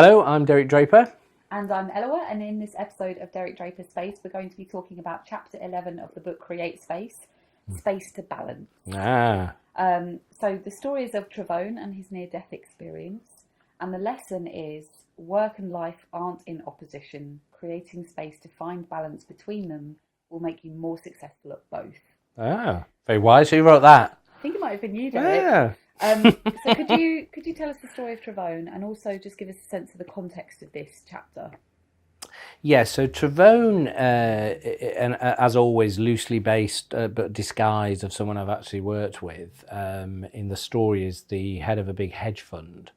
Hello, I'm Derek Draper. And I'm Eloa, and in this episode of Derek Draper Space, we're going to be talking about chapter 11 of the book Create Space, Space to Balance. Ah, So the story is of Travone and his near-death experience, and the lesson is work and life aren't in opposition. Creating space to find balance between them will make you more successful at both. very wise. Who wrote that? I think it might have been you, Derek. Yeah. So could you tell us the story of Travone and also just give us a sense of the context of this chapter? Yeah, so Travone, and as always, loosely based but disguised of someone I've actually worked with, in the story is the head of a big hedge fund,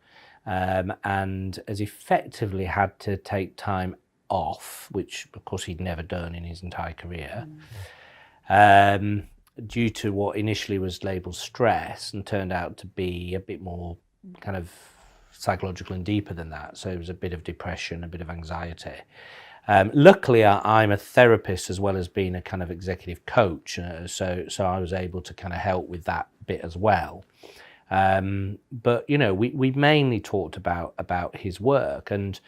and has effectively had to take time off, which of course he'd never done in his entire career, due to what initially was labelled stress and turned out to be a bit more kind of psychological and deeper than that. So it was a bit of depression, a bit of anxiety. Luckily, I'm a therapist as well as being a kind of executive coach, so I was able to kind of help with that bit as well. But we mainly talked about his work, and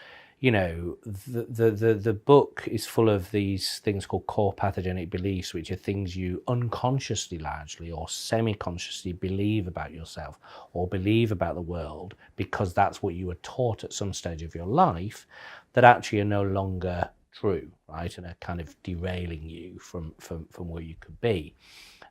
the book is full of these things called core pathogenic beliefs, which are things you unconsciously largely or semi-consciously believe about yourself or believe about the world because that's what you were taught at some stage of your life, that actually are no longer true, right, and are kind of derailing you from where you could be,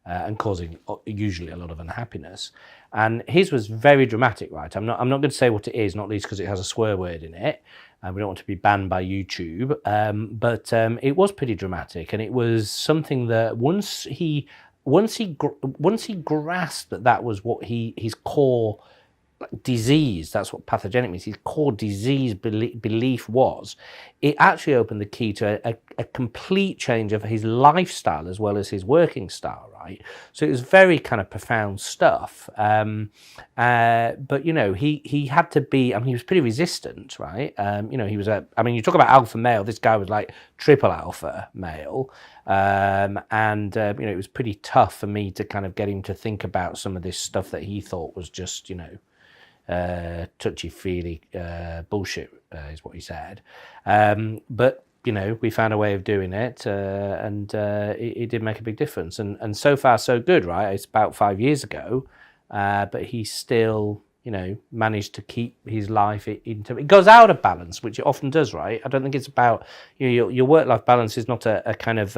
and causing usually a lot of unhappiness. And his was very dramatic, right? I'm not going to say what it is, not least because it has a swear word in it, and we don't want to be banned by YouTube. But it was pretty dramatic, and it was something that once he grasped that was what his core disease, that's what pathogenic means, his core disease belief was, it actually opened the key to a complete change of his lifestyle as well as his working style, right? So it was very kind of profound stuff. But he had to be, I mean, he was pretty resistant, right? He was you talk about alpha male, this guy was like triple alpha male. It was pretty tough for me to kind of get him to think about some of this stuff that he thought was just, touchy-feely bullshit, is what he said. But we found a way of doing it, and it did make a big difference. And so far, so good, right? It's about 5 years ago, but he still, managed to keep his life into. It goes out of balance, which it often does, right? I don't think it's about your work-life balance is not a kind of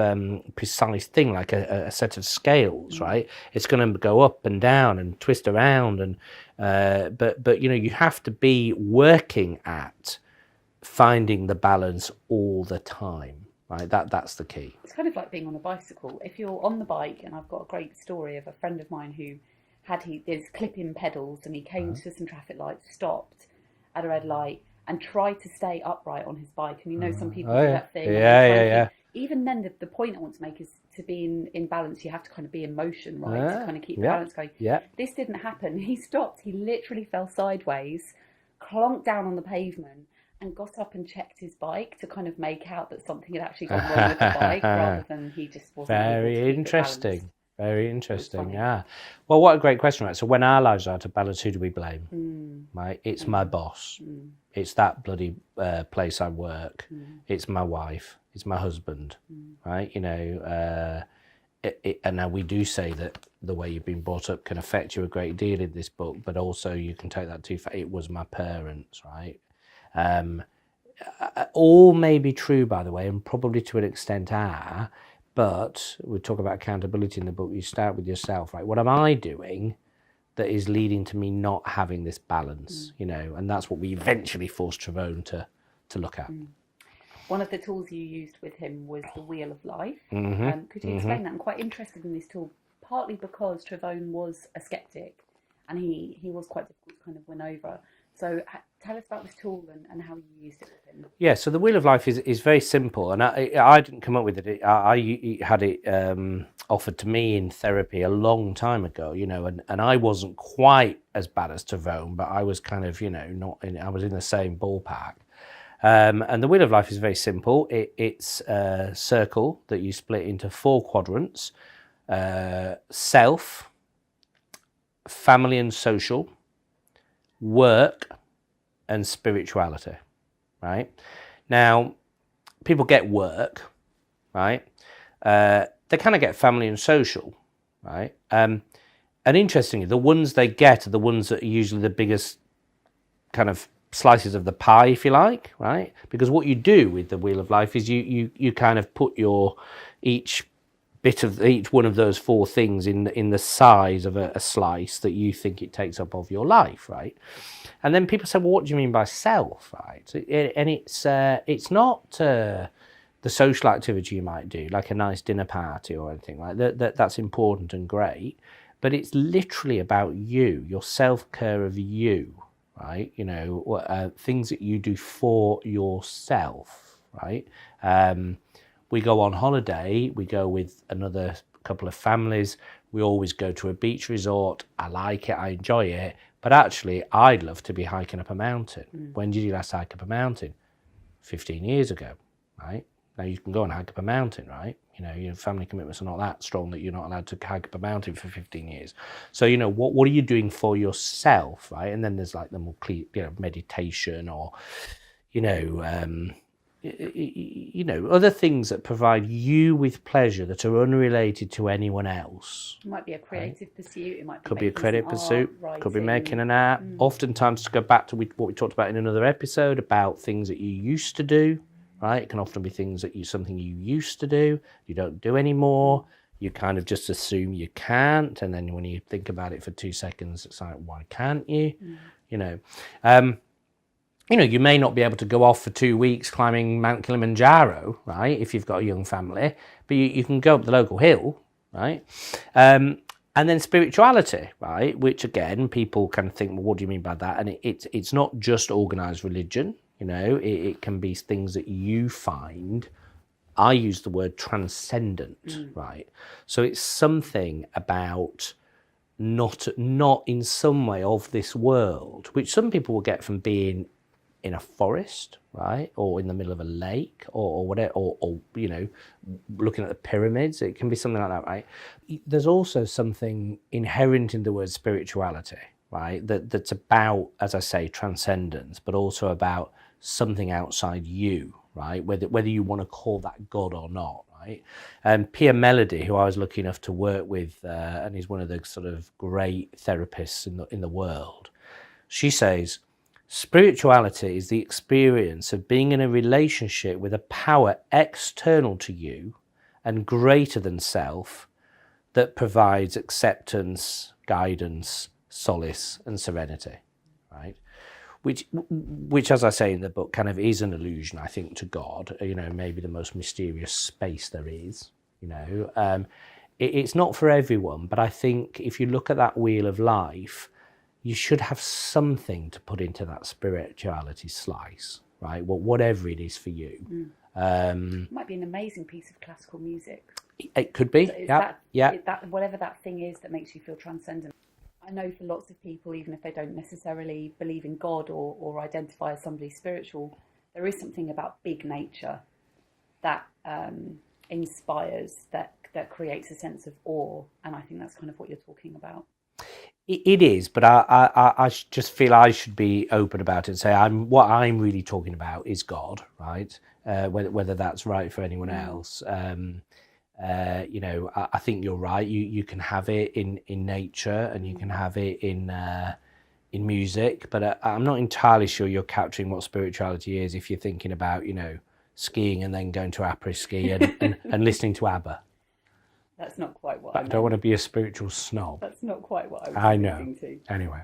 precise thing like a set of scales, right? It's going to go up and down and twist around, and but you have to be working at finding the balance all the time, right? That's the key. It's kind of like being on a bicycle. If you're on the bike, and I've got a great story of a friend of mine who had his clip-in pedals, and he came to some traffic lights, stopped at a red light, and tried to stay upright on his bike. And some people do that thing. Yeah. Even then, the point I want to make is to be in balance, you have to kind of be in motion, right? To kind of keep the balance going. Yeah. This didn't happen. He stopped. He literally fell sideways, clonked down on the pavement, and got up and checked his bike to kind of make out that something had actually gone wrong with the bike, rather than he just wasn't able to keep interesting. Very interesting, yeah. Well, what a great question, right? So when our lives are out of balance, who do we blame? Right? It's my boss. It's that bloody place I work. It's my wife. It's my husband, right? And now we do say that the way you've been brought up can affect you a great deal in this book, but also you can take that too far. It was my parents, right? All may be true, by the way, and probably to an extent are. But we talk about accountability in the book. You start with yourself, right? What am I doing that is leading to me not having this balance, And that's what we eventually forced Travone to look at. One of the tools you used with him was the Wheel of Life. Could you explain that? I'm quite interested in this tool, partly because Travone was a skeptic, and he was quite difficult to kind of win over. So tell us about this tool and how you used it with him. Yeah, so the Wheel of Life is very simple, and I didn't come up with it. I had it offered to me in therapy a long time ago, and I wasn't quite as bad as Travone, but I was kind of, I was in the same ballpark. And the Wheel of Life is very simple. It's a circle that you split into 4 quadrants: self, family and social, work, and spirituality. right? Now, people get work, right? They kind of get family and social, right? And interestingly, the ones they get are the ones that are usually the biggest kind of slices of the pie, if you like, right? Because what you do with the Wheel of Life is you kind of put your each one of those four things in the size of a slice that you think it takes up of your life, right? And then people say, well, what do you mean by self, right? And it's not the social activity you might do, like a nice dinner party or anything like that. That's important and great, but it's literally about you, your self-care of you, right? You know, things that you do for yourself, right? We go on holiday, we go with another couple of families, we always go to a beach resort. I like it, I enjoy it, but actually I'd love to be hiking up a mountain. When did you last hike up a mountain? 15 years ago, right? Now you can go and hike up a mountain, right? You know, your family commitments are not that strong that you're not allowed to hike up a mountain for 15 years. So, you know, what are you doing for yourself, right? And then there's like the more clear, you know, meditation or, you know, other things that provide you with pleasure that are unrelated to anyone else. It might be a creative pursuit. It might be could be a creative pursuit. Art, could be making an art. Oftentimes, to go back to what we talked about in another episode about things that you used to do, right? It can often be things that something you used to do, you don't do anymore. You kind of just assume you can't, and then when you think about it for 2 seconds, it's like, why can't you? You know. You know, you may not be able to go off for 2 weeks climbing Mount Kilimanjaro, right, if you've got a young family, but you can go up the local hill, right? And then spirituality, right, which again, people kind of think, well, what do you mean by that? And it's not just organised religion, you know, it can be things that you find. I use the word transcendent, right? So it's something about not in some way of this world, which some people will get from being in a forest, right, or in the middle of a lake, or whatever, or you know, looking at the pyramids. It can be something like that, right? There's also something inherent in the word spirituality, right, that's about, as I say, transcendence, but also about something outside you, right, whether you want to call that God or not, right? And Pia Melody, who I was lucky enough to work with, and is one of the sort of great therapists in the world, she says, spirituality is the experience of being in a relationship with a power external to you and greater than self that provides acceptance, guidance, solace, and serenity, right? Which, as I say in the book, kind of is an allusion, I think, to God, you know, maybe the most mysterious space there is, you know. It's not for everyone, but I think if you look at that wheel of life, you should have something to put into that spirituality slice, right? Well, whatever it is for you. It might be an amazing piece of classical music. It could be, that whatever that thing is that makes you feel transcendent. I know for lots of people, even if they don't necessarily believe in God or identify as somebody spiritual, there is something about big nature that inspires, that creates a sense of awe, and I think that's kind of what you're talking about. It is, but I just feel I should be open about it and say what I'm really talking about is God, right? Whether that's right for anyone else. You know, I think you're right. You can have it in nature, and you can have it in music, but I'm not entirely sure you're capturing what spirituality is if you're thinking about, you know, skiing and then going to après ski and listening to ABBA. That's not quite what I don't want to be a spiritual snob. That's not quite what I know. To. Anyway.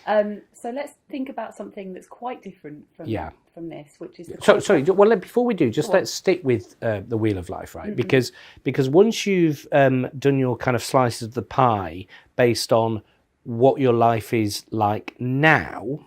So let's think about something that's quite different from this, which is... Sorry, well, before we do, let's stick with the Wheel of Life, right? Because once you've done your kind of slices of the pie based on what your life is like now,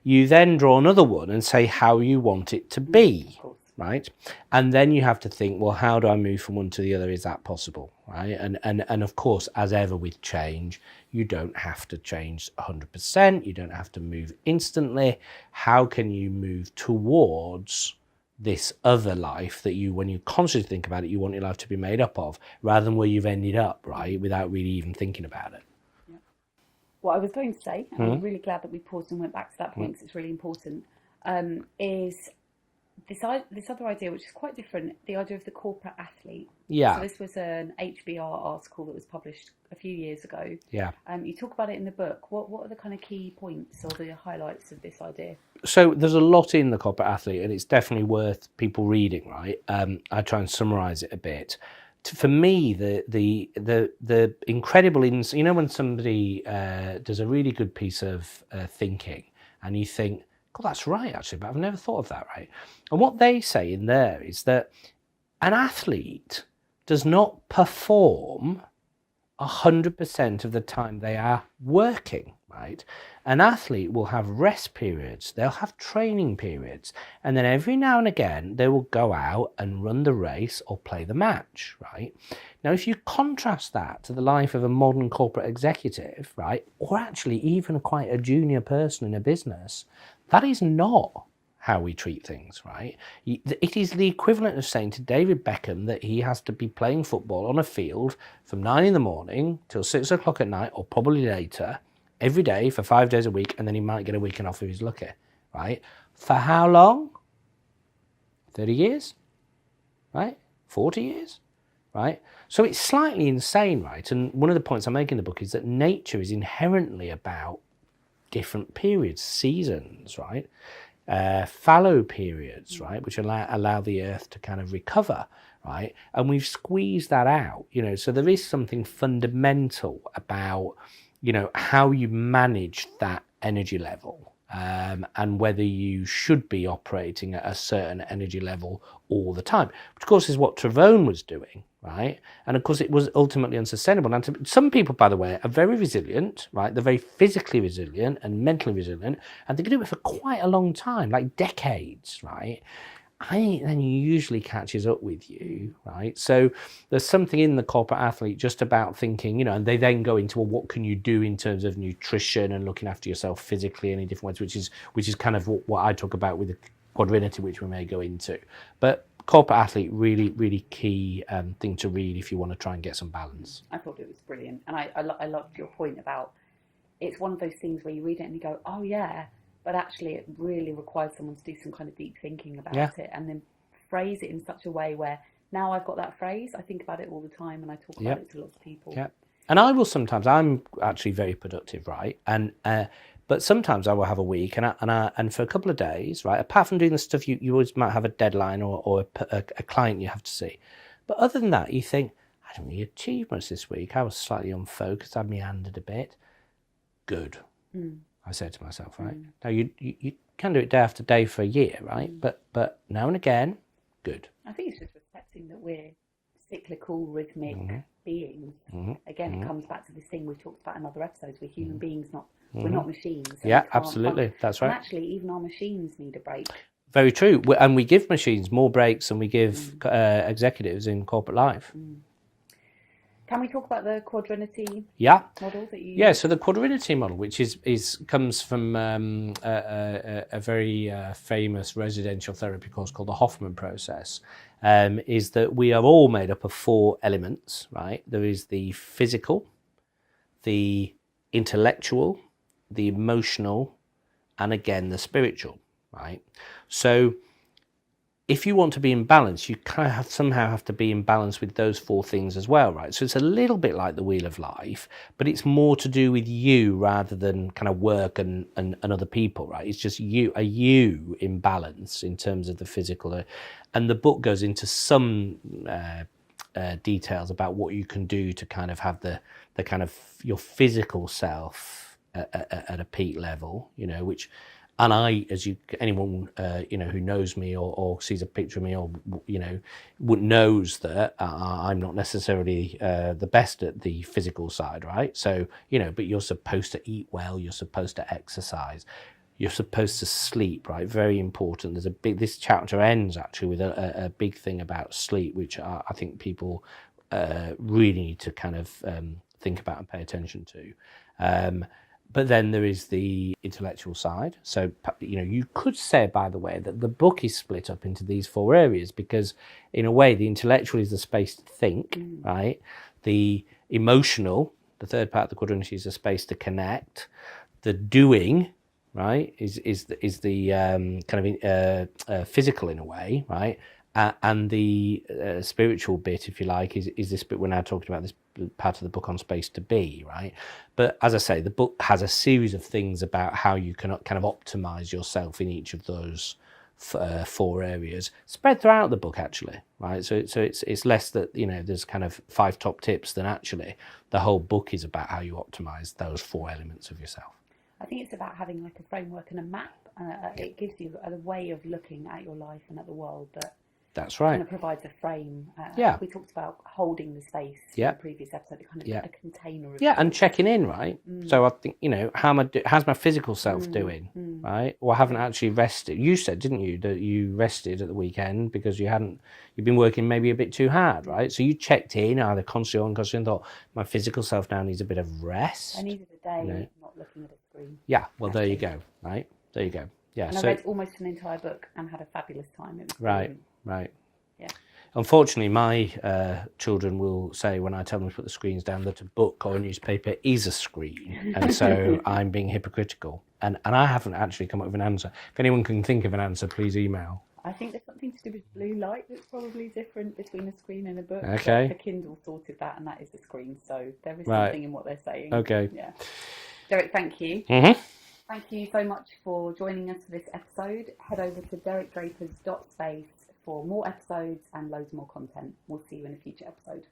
you then draw another one and say how you want it to be. Right, and then you have to think, well, how do I move from one to the other? Is that possible? Right, and of course, as ever with change, you don't have to change 100%. You don't have to move instantly. How can you move towards this other life that you, when you consciously think about it, you want your life to be made up of, rather than where you've ended up, right, without really even thinking about it? Yeah. What I was going to say, and I'm really glad that we paused and went back to that point because it's really important, is this other idea, which is quite different, the idea of the corporate athlete. Yeah. So this was an HBR article that was published a few years ago. Yeah. You talk about it in the book. What are the kind of key points or the highlights of this idea? So there's a lot in the corporate athlete, and it's definitely worth people reading, right? I try and summarize it a bit. For me, the incredible you know, when somebody does a really good piece of thinking, and you think, God, that's right, actually, but I've never thought of that, right? And what they say in there is that an athlete does not perform 100% of the time they are working, right? An athlete will have rest periods, they'll have training periods, and then every now and again they will go out and run the race or play the match, right? Now, if you contrast that to the life of a modern corporate executive, right, or actually even quite a junior person in a business, that is not how we treat things, right? It is the equivalent of saying to David Beckham that he has to be playing football on a field from 9 a.m. till 6 o'clock at night, or probably later, every day for 5 days a week, and then he might get a weekend off if he's lucky, right? For how long? 30 years, right? 40 years, right? So it's slightly insane, right? And one of the points I make in the book is that nature is inherently about different periods, seasons, right? Fallow periods, right, which allow the earth to kind of recover, right? And we've squeezed that out, you know, so there is something fundamental about, you know, how you manage that energy level, and whether you should be operating at a certain energy level all the time, which of course is what Trevone was doing, right? And of course it was ultimately unsustainable. Now, some people, by the way, are very resilient, right? They're very physically resilient and mentally resilient, and they can do it for quite a long time, like decades, right? I think then usually catches up with you, right? So there's something in the corporate athlete just about thinking, you know, and they then go into, well, what can you do in terms of nutrition and looking after yourself physically in any different ways, which is kind of what I talk about with the quadrinity, which we may go into. But corporate athlete, really, really key thing to read if you want to try and get some balance. I thought it was brilliant. And I loved your point about it's one of those things where you read it and you go, oh yeah, but actually it really requires someone to do some kind of deep thinking about it, and then phrase it in such a way where now I've got that phrase, I think about it all the time, and I talk about it to lots of people. Yeah. And I will sometimes, I'm actually very productive, right? And but sometimes I will have a week and for a couple of days, right, apart from doing the stuff you always might have a deadline or a client you have to see. But other than that, you think, I don't really achieve much this week. I was slightly unfocused, I meandered a bit. Good. I said to myself, right? Now you can do it day after day for a year, right? But now and again, good. I think it's just respecting that we're cyclical, rhythmic beings. Again, it comes back to this thing we've talked about in other episodes. We're human beings, we're not machines. Yeah, absolutely. That's right. And actually, even our machines need a break. Very true. And we give machines more breaks than we give executives in corporate life. Can we talk about the quadrinity model that you use? Yeah, so the quadrinity model, which comes from a very famous residential therapy course called the Hoffman Process, is that we are all made up of 4 elements, right? There is the physical, the intellectual, the emotional, and again, the spiritual, right? So if you want to be in balance, you kind of somehow have to be in balance with those 4 things as well, right? So it's a little bit like the Wheel of Life, but it's more to do with you rather than kind of work and other people, right? It's just you in balance in terms of the physical. And the book goes into some details about what you can do to kind of have the kind of your physical self at a peak level, you know, which... And anyone who knows me or sees a picture of me or knows that I'm not necessarily the best at the physical side, right? So but you're supposed to eat well, you're supposed to exercise, you're supposed to sleep, right? Very important. This chapter ends actually with a big thing about sleep, which I think people really need to kind of think about and pay attention to. But then there is the intellectual side. So, you could say, by the way, that the book is split up into these 4 areas because, in a way, the intellectual is the space to think, right? The emotional, the third part of the quadrinity, is a space to connect. The doing right, is the kind of physical in a way, right, and the spiritual bit, if you like, is this bit we're now talking about, this part of the book on space to be, right? But as I say, the book has a series of things about how you can kind of optimize yourself in each of those 4 areas, spread throughout the book, actually, right? So it's less that, you know, there's kind of 5 top tips than actually the whole book is about how you optimize those 4 elements of yourself. I think it's about having like a framework and a map. It gives you a way of looking at your life and at the world that That's right. kind of provides a frame. Yeah. We talked about holding the space in the previous episode, kind of a container of and checking in, right? So I think, you know, how's my physical self doing, right? Well, I haven't actually rested. You said, didn't you, that you rested at the weekend because you've been working maybe a bit too hard, right? So you checked in, either consciously or unconsciously, and thought, my physical self now needs a bit of rest. I needed a day not looking at a screen. Yeah, well, there you go, right? There you go. Yeah. And I read almost an entire book and had a fabulous time. It was brilliant. Right. Yeah. Unfortunately, my children will say when I tell them to put the screens down that a book or a newspaper is a screen, and so I'm being hypocritical. And I haven't actually come up with an answer. If anyone can think of an answer, please email. I think there's something to do with blue light that's probably different between a screen and a book. Okay. The Kindle sorted that, and that is the screen. So there is something in what they're saying. Okay. Yeah. Derek, thank you. Mm-hmm. Thank you so much for joining us for this episode. Head over to derekdrapers.space for more episodes and loads more content. We'll see you in a future episode.